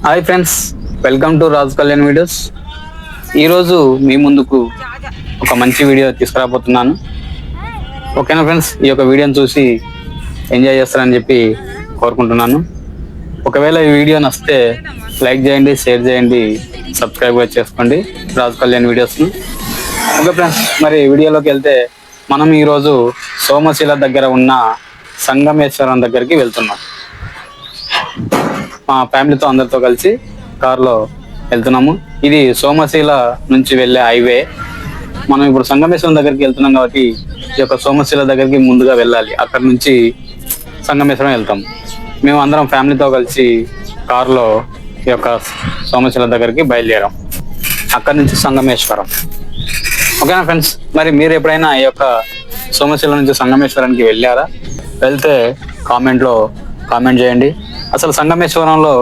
Hi friends, welcome to Raj Kalyan videos. ఈరోజు మీ ముందుకు ఒక మంచి వీడియో తీసుకురాబోతున్నాను. ఓకేనా ఫ్రెండ్స్, ఈ యొక్క వీడియోని చూసి ఎంజాయ్ చేస్తారని చెప్పి కోరుకుంటున్నాను. ఒకవేళ ఈ వీడియో నచ్చితే లైక్ చేయండి, షేర్ చేయండి, సబ్స్క్రైబ్ చేసుకోండి రాజ్ కళ్యాణ్ వీడియోస్ని. ఓకే ఫ్రెండ్స్, మరి వీడియోలోకి వెళ్తే మనం ఈరోజు సోమశిల దగ్గర ఉన్న సంగమేశ్వరం దగ్గరికి వెళ్తున్నాం. మా ఫ్యామిలీతో అందరితో కలిసి కారులో వెళ్తున్నాము. ఇది సోమశిల నుంచి వెళ్ళే హైవే. మనం ఇప్పుడు సంగమేశ్వరం దగ్గరికి వెళ్తున్నాం కాబట్టి ఈ యొక్క సోమశిల దగ్గరికి ముందుగా వెళ్ళాలి. అక్కడ నుంచి సంగమేశ్వరం వెళ్తాం. మేము అందరం ఫ్యామిలీతో కలిసి కారులో ఈ యొక్క సోమశిల దగ్గరికి బయలుదేరాం. అక్కడ నుంచి సంగమేశ్వరం. ఓకేనా ఫ్రెండ్స్, మరి మీరు ఎప్పుడైనా ఈ యొక్క సోమశిల నుంచి సంగమేశ్వరానికి వెళ్ళారా? వెళ్తే కామెంట్ చేయండి. అసలు సంగమేశ్వరంలో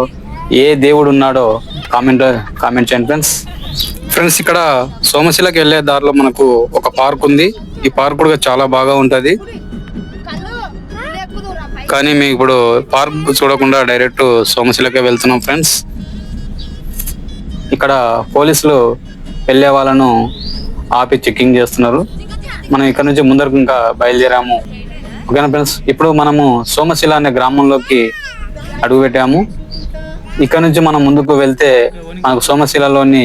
ఏ దేవుడు ఉన్నాడో కామెంట్ చేయండి ఫ్రెండ్స్. ఇక్కడ సోమశిలకి వెళ్ళే దారిలో మనకు ఒక పార్క్ ఉంది. ఈ పార్క్ కూడా చాలా బాగా ఉంటది. కానీ మేము ఇప్పుడు పార్క్ చూడకుండా డైరెక్ట్ సోమశిలకే వెళ్తున్నాం ఫ్రెండ్స్. ఇక్కడ పోలీసులు వెళ్ళే వాళ్ళను ఆపి చెకింగ్ చేస్తున్నారు. మనం ఇక్కడ నుంచి ముందరకు ఇంకా బయలుదేరాము. ఓకేనా ఫ్రెండ్స్, ఇప్పుడు మనము సోమశిల అనే గ్రామంలోకి అడుగు పెట్టాము. ఇక్కడ నుంచి మనం ముందుకు వెళ్తే మనకు సోమశిలలోని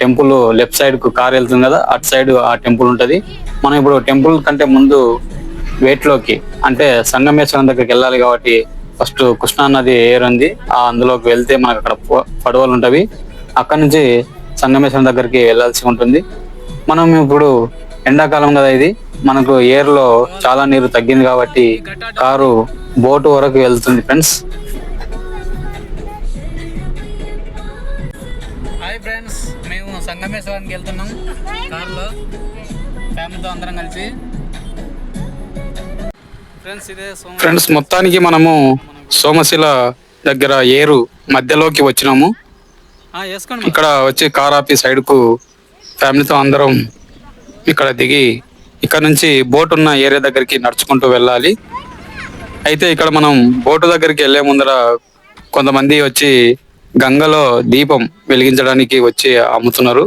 టెంపుల్ లెఫ్ట్ సైడ్ కు కార్ వెళ్తుంది కదా, అటు సైడ్ ఆ టెంపుల్ ఉంటది. మనం ఇప్పుడు టెంపుల్ కంటే ముందు వేట్లోకి అంటే సంగమేశ్వరం దగ్గరికి వెళ్ళాలి కాబట్టి ఫస్ట్ కృష్ణా నది ఏరుంది, అందులోకి వెళ్తే మనకు అక్కడ పడవలు ఉంటవి. అక్కడ నుంచి సంగమేశ్వరం దగ్గరికి వెళ్ళాల్సి ఉంటుంది. మనం ఇప్పుడు ఎండాకాలం కదా, ఇది మనకు ఏరులో చాలా నీరు తగ్గింది కాబట్టి కారు బోటు వరకు వెళ్తుంది ఫ్రెండ్స్. హాయ్ ఫ్రెండ్స్, మేము సంగమేశ్వరానికి వెళ్తున్నాం కారులో ఫ్యామిలీతో అందరం కలిసి. ఫ్రెండ్స్, మొత్తానికి మనము సోమశిల దగ్గర ఏరు మధ్యలోకి వచ్చినాము. ఇక్కడ వచ్చి కార్ ఆపి సైడ్ కు ఫ్యామిలీతో అందరం ఇక్కడ దిగి ఇక్కడ నుంచి బోట్ ఉన్న ఏరియా దగ్గరికి నడుచుకుంటూ వెళ్ళాలి. అయితే ఇక్కడ మనం బోటు దగ్గరికి వెళ్లే ముందర కొంతమంది వచ్చి గంగలో దీపం వెలిగించడానికి వచ్చి అమ్ముతున్నారు.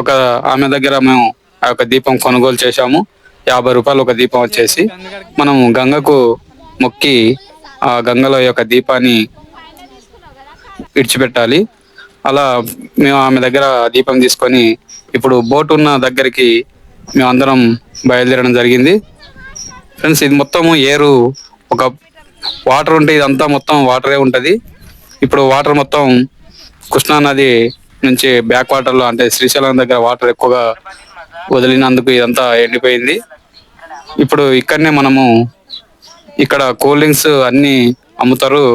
ఒక ఆమె దగ్గర మేము ఆ యొక్క దీపం కొనుగోలు చేశాము. 50 రూపాయలు ఒక దీపం వచ్చేసి. మనం గంగకు మొక్కి ఆ గంగలో యొక్క దీపాన్ని విడిచిపెట్టాలి. అలా మేము ఆమె దగ్గర దీపం తీసుకొని ఇప్పుడు బోట్ ఉన్న దగ్గరికి మేము అందరం బయలుదేరడం జరిగింది ఫ్రెండ్స్. ఇది మొత్తము ఏరు, ఒక వాటర్ ఉంటే ఇదంతా మొత్తం వాటరే ఉంటది. ఇప్పుడు వాటర్ మొత్తం కృష్ణా నది నుంచి బ్యాక్ వాటర్ లో అంటే శ్రీశైలం దగ్గర వాటర్ ఎక్కువగా వదిలినందుకు ఇదంతా ఎండిపోయింది. ఇప్పుడు ఇక్కడనే మనము ఇక్కడ కూల్ డ్రింక్స్ అన్ని అమ్ముతారు.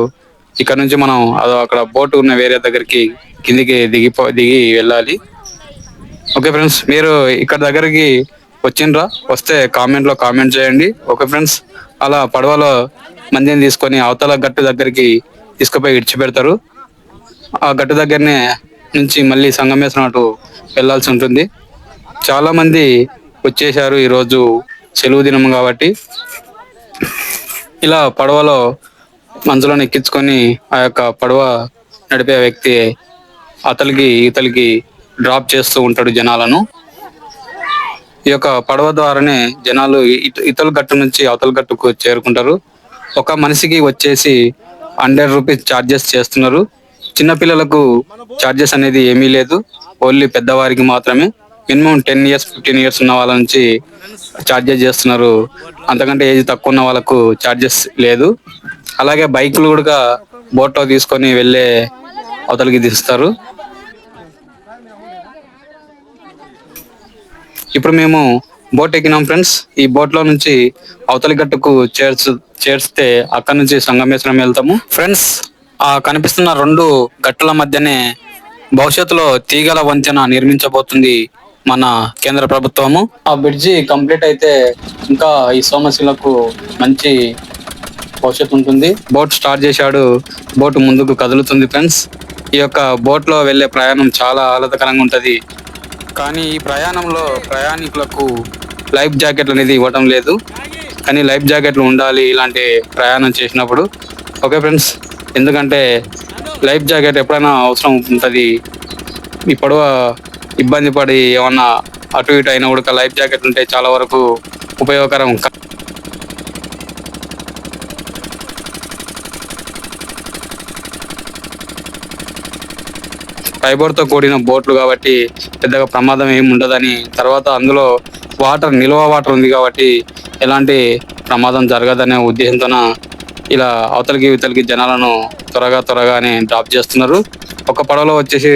ఇక్కడ నుంచి మనం అక్కడ బోట్ ఉన్న వేరే దగ్గరికి కిందికి దిగి వెళ్ళాలి. ఓకే ఫ్రెండ్స్, మీరు ఇక్కడ దగ్గరికి వచ్చిండ్రా? వస్తే కామెంట్ చేయండి. ఓకే ఫ్రెండ్స్, అలా పడవలో మందిని తీసుకొని అవతల గట్టు దగ్గరికి తీసుకుపోయి విడిచిపెడతారు. ఆ గట్టు దగ్గరనే నుంచి మళ్ళీ సంగమేశ్వరం అటు వెళ్ళాల్సి ఉంటుంది. చాలా మంది వచ్చేసారు ఈరోజు సెలవు దినం కాబట్టి. ఇలా పడవలో మంచులో ఎక్కించుకొని ఆ యొక్క పడవ నడిపే వ్యక్తి ఇతలికి డ్రాప్ చేస్తూ ఉంటాడు జనాలను. ఈ యొక్క పడవ ద్వారానే జనాలు ఇతల గట్టు నుంచి అవతల గట్టుకు చేరుకుంటారు. ఒక మనిషికి వచ్చేసి 100 రూపీస్ ఛార్జెస్ చేస్తున్నారు. చిన్నపిల్లలకు ఛార్జెస్ అనేది ఏమీ లేదు, ఓన్లీ పెద్దవారికి మాత్రమే. మినిమం 10 years 15 years ఉన్న వాళ్ళ నుంచి ఛార్జెస్ చేస్తున్నారు. అంతకంటే ఏజ్ తక్కువ ఉన్న వాళ్ళకు ఛార్జెస్ లేదు. అలాగే బైకులు కూడా బోట్లో తీసుకొని వెళ్ళే అవతలికి తీస్తారు. ఇప్పుడు మేము బోట్ ఎక్కినాం ఫ్రెండ్స్. ఈ బోట్ లో నుంచి అవతలి గట్టుకు చేర్స్తే అక్కడ నుంచి సంగమేశ్వరం వెళ్తాము ఫ్రెండ్స్. ఆ కనిపిస్తున్న 2 గట్టుల మధ్యనే భవిష్యత్తులో తీగల వంతెన నిర్మించబోతుంది మన కేంద్ర ప్రభుత్వము. ఆ బ్రిడ్జి కంప్లీట్ అయితే ఇంకా ఈ సోమశిలకు మంచి భవిష్యత్తు ఉంటుంది. బోట్ స్టార్ట్ చేశాడు, బోట్ ముందుకు కదులుతుంది ఫ్రెండ్స్. ఈ యొక్క బోట్ లో వెళ్లే ప్రయాణం చాలా ఆహ్లాదకరంగా ఉంటది. కానీ ఈ ప్రయాణంలో ప్రయాణికులకు లైఫ్ జాకెట్లు అనేది ఇవ్వటం లేదు. కానీ లైఫ్ జాకెట్లు ఉండాలి ఇలాంటి ప్రయాణం చేసినప్పుడు. ఓకే ఫ్రెండ్స్, ఎందుకంటే లైఫ్ జాకెట్ ఎప్పుడైనా అవసరం ఉంటుంది. ఈ పడవ ఇబ్బంది పడి ఏమన్నా అటు ఇటు అయినా కూడా లైఫ్ జాకెట్ ఉంటే చాలా వరకు ఉపయోగకరం. ఫైబర్ తో కూడిన బోట్లు కాబట్టి పెద్దగా ప్రమాదం ఏమి ఉండదని, తర్వాత అందులో నిల్వ వాటర్ ఉంది కాబట్టి ఎలాంటి ప్రమాదం జరగదనే ఉద్దేశంతోన ఇలా అవతలికి ఇవతలికి జనాలను త్వరగానే డ్రాప్ చేస్తున్నారు. ఒక పడవలో వచ్చేసి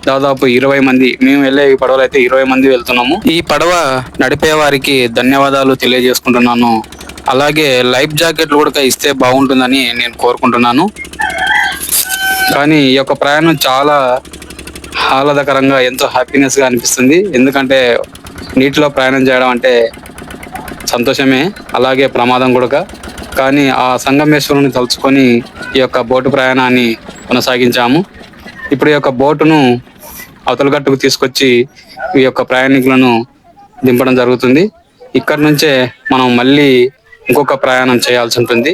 దాదాపు 20 మంది, మేము వెళ్ళే ఈ పడవలో అయితే 20 మంది వెళ్తున్నాము. ఈ పడవ నడిపే వారికి ధన్యవాదాలు తెలియజేసుకుంటున్నాను. అలాగే లైఫ్ జాకెట్లు కూడా ఇస్తే బాగుంటుందని నేను కోరుకుంటున్నాను. కానీ ఈ యొక్క ప్రయాణం చాలా ఆహ్లాదకరంగా, ఎంతో హ్యాపీనెస్ గా అనిపిస్తుంది. ఎందుకంటే నీటిలో ప్రయాణం చేయడం అంటే సంతోషమే, అలాగే ప్రమాదం కూడా. కానీ ఆ సంగమేశ్వరుని తలుచుకొని ఈ యొక్క బోటు ప్రయాణాన్ని కొనసాగించాము. ఇప్పుడు ఈ యొక్క బోటును అవతల గట్టుకు తీసుకొచ్చి ఈ యొక్క ప్రయాణికులను దింపడం జరుగుతుంది. ఇక్కడ నుంచే మనం మళ్ళీ ఇంకొక ప్రయాణం చేయాల్సి ఉంటుంది.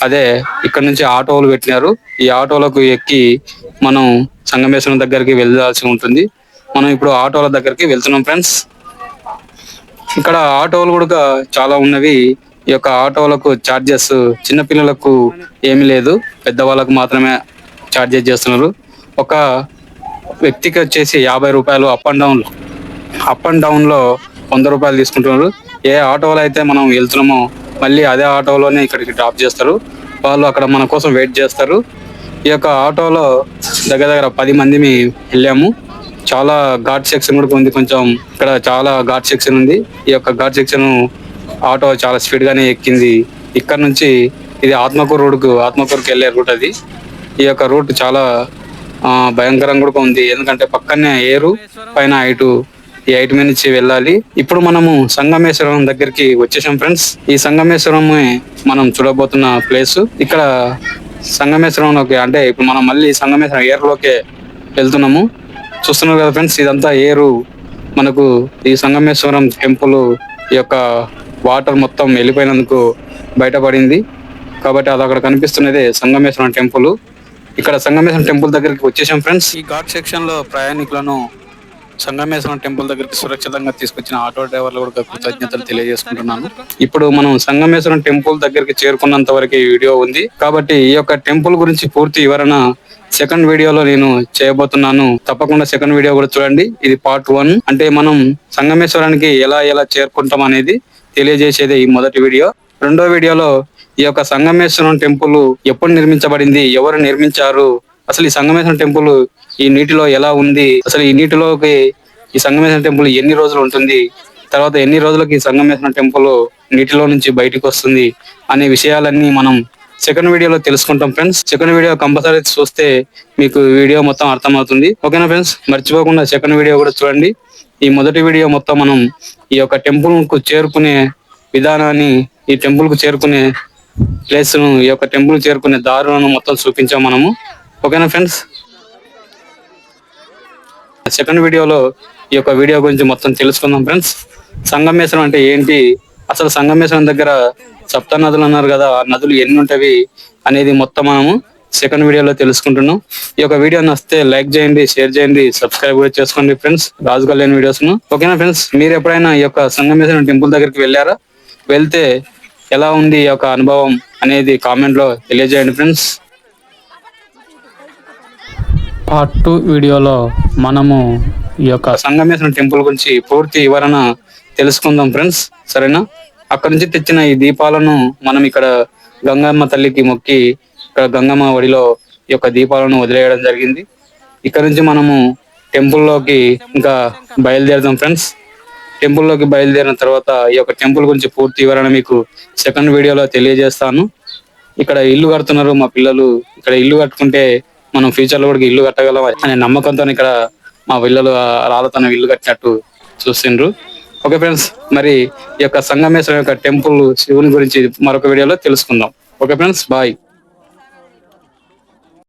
అదే ఇక్కడ నుంచి ఆటోలు పెట్టినారు. ఈ ఆటోలకు ఎక్కి మనం సంగమేశ్వరం దగ్గరికి వెళ్ళాల్సి ఉంటుంది. మనం ఇప్పుడు ఆటోల దగ్గరికి వెళ్తున్నాం ఫ్రెండ్స్. ఇక్కడ ఆటోలు కూడా చాలా ఉన్నవి. ఈ యొక్క ఆటోలకు చార్జెస్ చిన్నపిల్లలకు ఏమీ లేదు, పెద్దవాళ్ళకు మాత్రమే చార్జెస్ చేస్తున్నారు. ఒక వ్యక్తికి వచ్చేసి 50 రూపాయలు అప్ అండ్ డౌన్ లో 100 రూపాయలు తీసుకుంటున్నారు. ఏ ఆటోలో అయితే మనం వెళ్తున్నామో మళ్ళీ అదే ఆటోలోనే ఇక్కడికి డ్రాప్ చేస్తారు. వాళ్ళు అక్కడ మన కోసం వెయిట్ చేస్తారు. ఈ యొక్క ఆటోలో దగ్గర 10 మంది వెళ్ళాము. చాలా ఘాట్ సెక్షన్ కూడా ఉంది. కొంచెం ఇక్కడ చాలా ఘాట్ సెక్షన్ ఉంది. ఈ యొక్క ఘాట్ సెక్షన్ ఆటో చాలా స్పీడ్ గానే ఎక్కింది. ఇక్కడ నుంచి ఇది ఆత్మకూరుకి వెళ్ళే రూట్ అది. ఈ యొక్క రూట్ చాలా భయంకరంగా కూడా ఉంది. ఎందుకంటే పక్కనే ఏరు, పైన ఈ 8 నుంచి వెళ్ళాలి. ఇప్పుడు మనము సంగమేశ్వరం దగ్గరికి వచ్చేసాం ఫ్రెండ్స్. ఈ సంగమేశ్వరం మనం చూడబోతున్న ప్లేస్. ఇక్కడ సంగమేశ్వరంలోకి, అంటే ఇప్పుడు మనం మళ్ళీ సంగమేశ్వరం ఏరులోకే వెళ్తున్నాము. చూస్తున్నారు కదా ఫ్రెండ్స్, ఇదంతా ఏరు. మనకు ఈ సంగమేశ్వరం టెంపుల్ ఈ యొక్క వాటర్ మొత్తం వెళ్ళిపోయినందుకు బయటపడింది కాబట్టి అది అక్కడ కనిపిస్తున్నదే సంగమేశ్వరం టెంపుల్. ఇక్కడ సంగమేశ్వరం టెంపుల్ దగ్గరికి వచ్చేసాం ఫ్రెండ్స్. ఈ ఘాట్ సెక్షన్ లో ప్రయాణికులను సంగమేశ్వరం టెంపుల్ దగ్గరికి సురక్షితంగా తీసుకొచ్చిన ఆటో డ్రైవర్లు కూడా కృతజ్ఞతలు తెలియజేసుకుంటున్నాను. ఇప్పుడు మనం సంగమేశ్వరం టెంపుల్ దగ్గరికి చేరుకున్నంత వరకు ఈ వీడియో ఉంది కాబట్టి ఈ యొక్క టెంపుల్ గురించి పూర్తి వివరణ సెకండ్ వీడియోలో నేను చేయబోతున్నాను. తప్పకుండా సెకండ్ వీడియో కూడా చూడండి. ఇది పార్ట్ 1. అంటే మనం సంగమేశ్వరానికి ఎలా చేరుకుంటాం అనేది తెలియజేసేదే ఈ మొదటి వీడియో. రెండో వీడియోలో ఈ యొక్క సంగమేశ్వరం టెంపుల్ ఎప్పుడు నిర్మించబడింది, ఎవరు నిర్మించారు, అసలు ఈ సంగమేశ్వరం టెంపుల్ ఈ నీటిలో ఎలా ఉంది, అసలు ఈ నీటిలోకి ఈ సంగమేశ్వరం టెంపుల్ ఎన్ని రోజులు ఉంటుంది, తర్వాత ఎన్ని రోజులకి ఈ సంగమేశ్వరం టెంపుల్ నీటిలో నుంచి బయటకు వస్తుంది అనే విషయాలన్నీ మనం సెకండ్ వీడియోలో తెలుసుకుంటాం ఫ్రెండ్స్. సెకండ్ వీడియో కంపల్సరీ చూస్తే మీకు వీడియో మొత్తం అర్థమవుతుంది. ఓకేనా ఫ్రెండ్స్, మర్చిపోకుండా సెకండ్ వీడియో కూడా చూడండి. ఈ మొదటి వీడియో మొత్తం మనం ఈ యొక్క టెంపుల్ కు చేరుకునే విధానాన్ని, ఈ టెంపుల్ కు చేరుకునే ప్లేస్ ను, ఈ యొక్క టెంపుల్ చేరుకునే దారులను మొత్తం చూపించాం మనము. ఓకేనా ఫ్రెండ్స్, సెకండ్ వీడియోలో ఈ యొక్క వీడియో గురించి మొత్తం తెలుసుకుందాం ఫ్రెండ్స్. సంగమేశ్వరం అంటే ఏంటి, అసలు సంగమేశ్వరం దగ్గర సప్త నదులు అన్నారు కదా, ఆ నదులు ఎన్ని ఉంటవి అనేది మొత్తం మనము సెకండ్ వీడియోలో తెలుసుకుంటున్నాం. ఈ యొక్క వీడియో నచ్చితే లైక్ చేయండి, షేర్ చేయండి, సబ్స్క్రైబ్ కూడా చేసుకోండి ఫ్రెండ్స్, రాజు కళ్యాణ్ వీడియోస్ ను. ఓకేనా ఫ్రెండ్స్, మీరు ఎప్పుడైనా ఈ యొక్క సంగమేశ్వరం టెంపుల్ దగ్గరికి వెళ్ళారా, వెళ్తే ఎలా ఉంది ఈ యొక్క అనుభవం అనేది కామెంట్ లో తెలియజేయండి ఫ్రెండ్స్. పార్ట్ 2 వీడియోలో మనము ఈ యొక్క సంగమేశ్వరం టెంపుల్ గురించి పూర్తి వివరణ తెలుసుకుందాం ఫ్రెండ్స్, సరేనా. అక్కడ నుంచి తెచ్చిన ఈ దీపాలను మనం ఇక్కడ గంగమ్మ తల్లికి మొక్కి ఇక్కడ గంగమ్మ ఒడిలో ఈ యొక్క దీపాలను వదిలేయడం జరిగింది. ఇక్కడ నుంచి మనము టెంపుల్లోకి ఇంకా బయలుదేరుదాం ఫ్రెండ్స్. టెంపుల్లోకి బయలుదేరిన తర్వాత ఈ యొక్క టెంపుల్ గురించి పూర్తి వివరణ మీకు సెకండ్ వీడియోలో తెలియజేస్తాను. ఇక్కడ ఇల్లు కడుతున్నారు మా పిల్లలు. ఇక్కడ ఇల్లు కట్టుకుంటే మనం ఫ్యూచర్ లో కూడా ఇల్లు కట్టగలం అనే నమ్మకంతో ఇక్కడ మా పిల్లలు రాళ్ళతో ఇల్లు కట్టినట్టు చూసిండ్రు. ఓకే ఫ్రెండ్స్, మరి ఈ యొక్క సంగమేశ్వరం యొక్క టెంపుల్ శివుని గురించి మరొక వీడియోలో తెలుసుకుందాం. Okay friends, bye.